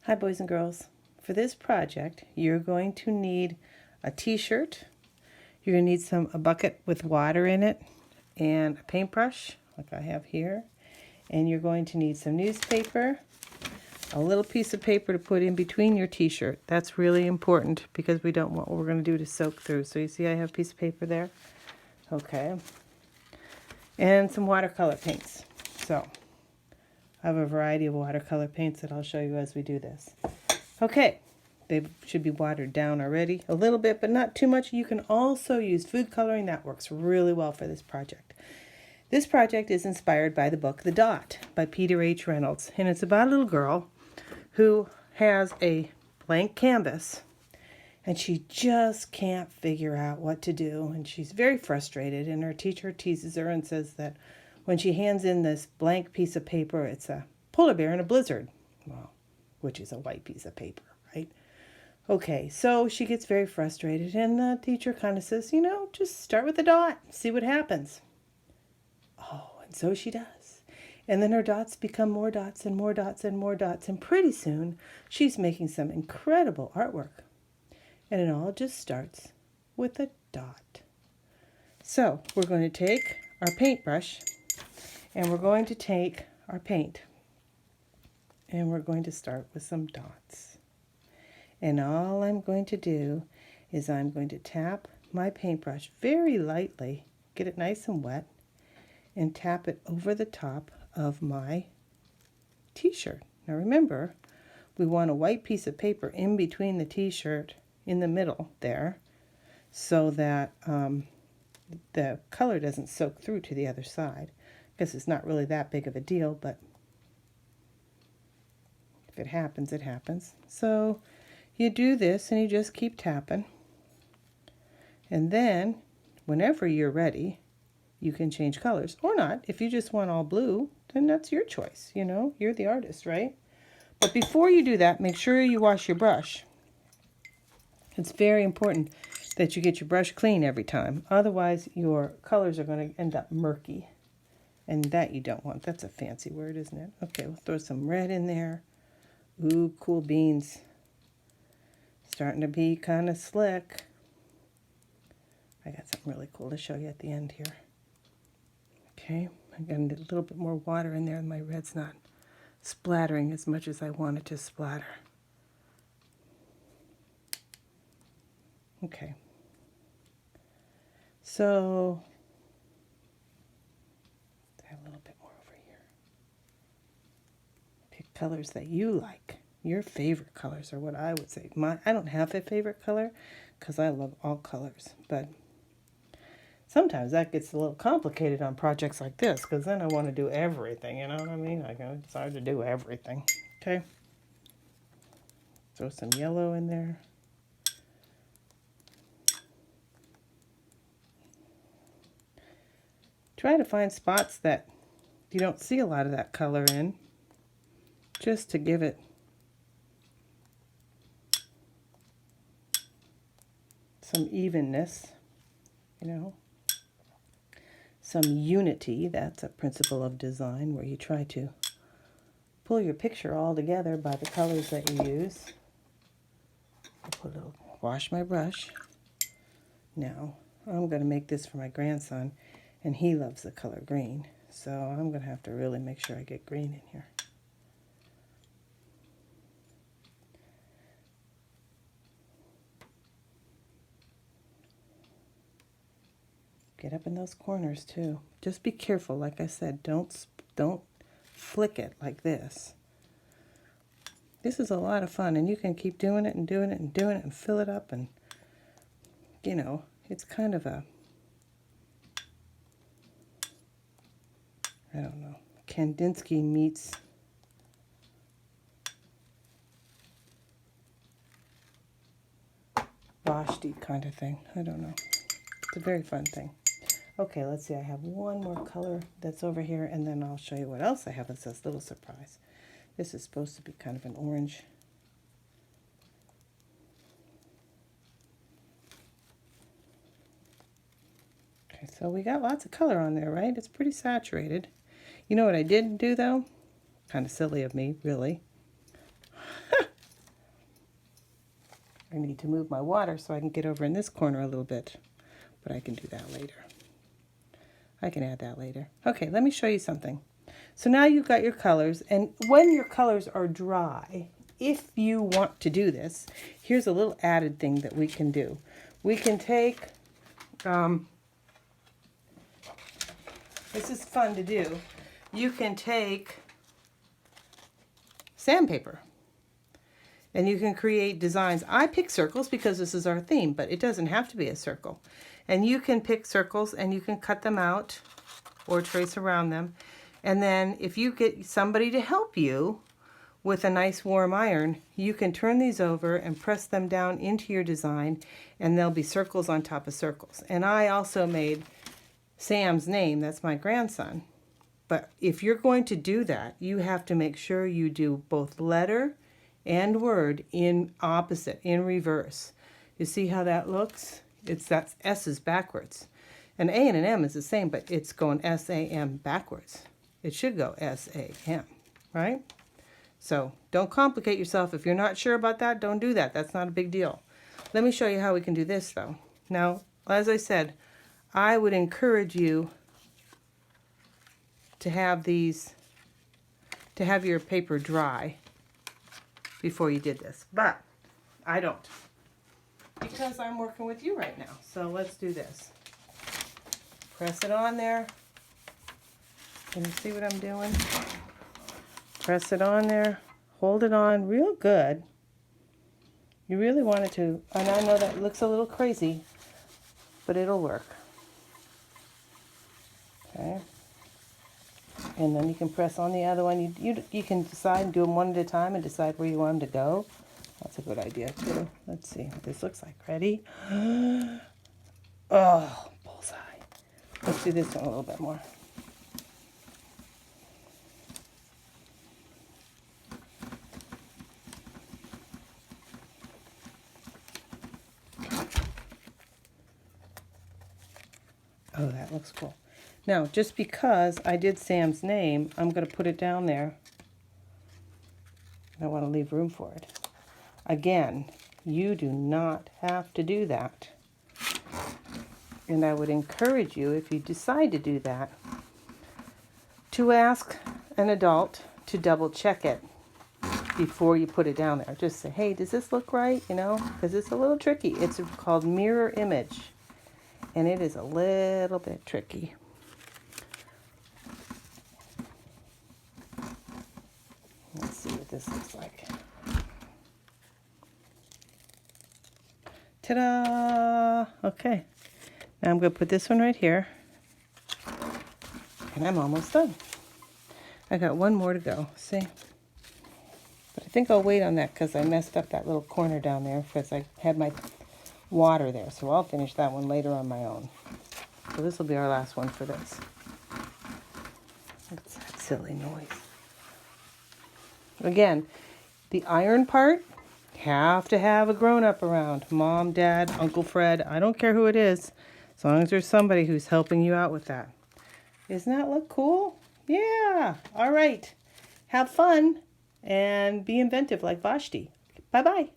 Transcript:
Hi boys and girls. For this project, you're going to need a t-shirt. You're going to need a bucket with water in it and a paintbrush like I have here. And you're going to need some newspaper, a little piece of paper to put in between your t-shirt. That's really important because we don't want what we're going to do to soak through. So you see I have a piece of paper there? Okay. And some watercolor paints. So I have a variety of watercolor paints that I'll show you as we do this. Okay, they should be watered down already a little bit, but not too much. You can also use food coloring. That works really well for this project. This project is inspired by the book The Dot by Peter H. Reynolds, and it's about a little girl who has a blank canvas and she just can't figure out what to do, and she's very frustrated, and her teacher teases her and says that when she hands in this blank piece of paper, it's a polar bear in a blizzard. Well, which is a white piece of paper, right? Okay, so she gets very frustrated, and the teacher kind of says, just start with a dot, see what happens. Oh, and so she does. And then her dots become more dots and more dots and more dots, and pretty soon she's making some incredible artwork. And it all just starts with a dot. So we're going to take our paintbrush, and we're going to take our paint. And we're going to start with some dots. And all I'm going to do is I'm going to tap my paintbrush very lightly, get it nice and wet, and tap it over the top of my t-shirt. Now remember, we want a white piece of paper in between the t-shirt in the middle there so that the color doesn't soak through to the other side. I guess it's not really that big of a deal, but if it happens, it happens. So you do this and you just keep tapping. And then whenever you're ready, you can change colors or not. If you just want all blue, then that's your choice. You're the artist, right? But before you do that, make sure you wash your brush. It's very important that you get your brush clean every time. Otherwise, your colors are going to end up murky. And that you don't want. That's a fancy word, isn't it? Okay, we'll throw some red in there. Ooh, cool beans. Starting to be kind of slick. I got something really cool to show you at the end here. Okay, I'm going to get a little bit more water in there, and my red's not splattering as much as I want it to splatter. Okay. So, add a little bit more over here. Pick colors that you like. Your favorite colors are what I would say. I don't have a favorite color because I love all colors, but sometimes that gets a little complicated on projects like this because then I want to do everything, you know what I mean? It's hard to do everything. Okay. Throw some yellow in there. Try to find spots that you don't see a lot of that color in, just to give it some evenness, some unity. That's a principle of design where you try to pull your picture all together by the colors that you use. Wash my brush. Now, I'm going to make this for my grandson, and he loves the color green. So I'm going to have to really make sure I get green in here. Get up in those corners too. Just be careful, like I said, don't flick it like this. This is a lot of fun, and you can keep doing it and doing it and doing it and fill it up, and it's kind of a, I don't know, Kandinsky meets Vashti kind of thing. I don't know. It's a very fun thing. Okay, let's see. I have one more color that's over here, and then I'll show you what else I have as this little surprise. This is supposed to be kind of an orange. Okay, so we got lots of color on there, right? It's pretty saturated. You know what I didn't do, though? Kind of silly of me, really. I need to move my water so I can get over in this corner a little bit, but I can do that later. I can add that later. Okay, let me show you something. So now you've got your colors, and when your colors are dry, if you want to do this, here's a little added thing that we can do. We can take, this is fun to do, you can take sandpaper. And you can create designs. I pick circles because this is our theme, but it doesn't have to be a circle. And you can pick circles and you can cut them out or trace around them. And then if you get somebody to help you with a nice warm iron, you can turn these over and press them down into your design, and there'll be circles on top of circles. And I also made Sam's name, that's my grandson. But if you're going to do that, you have to make sure you do both letter and word in opposite, in reverse. You see how that looks? That's S is backwards. An A and an M is the same, but it's going S-A-M backwards. It should go S-A-M, right? So don't complicate yourself. If you're not sure about that, don't do that. That's not a big deal. Let me show you how we can do this though. Now, as I said, I would encourage you to have your paper dry before you did this, but I don't, because I'm working with you right now. So let's do this. Press it on there. Can you see what I'm doing? Press it on there, hold it on real good. You really want it to, and I know that looks a little crazy, but it'll work. Okay. And then you can press on the other one. You can decide and do them one at a time and decide where you want them to go. That's a good idea too. Let's see what this looks like. Ready? Oh, bullseye. Let's do this one a little bit more. Oh, that looks cool. Now, just because I did Sam's name, I'm going to put it down there. I want to leave room for it. Again, you do not have to do that. And I would encourage you, if you decide to do that, to ask an adult to double check it before you put it down there. Just say, hey, does this look right? You know, because it's a little tricky. It's called mirror image. And it is a little bit tricky. Let's see what this looks like. Ta-da! Okay. Now I'm going to put this one right here. And I'm almost done. I got one more to go. See? But I think I'll wait on that because I messed up that little corner down there because I had my water there. So I'll finish that one later on my own. So this will be our last one for this. What's that silly noise? Again, the iron part, have to have a grown-up around. Mom, Dad, Uncle Fred, I don't care who it is, as long as there's somebody who's helping you out with that. Doesn't that look cool? Yeah. All right. Have fun and be inventive like Vashti. Bye-bye.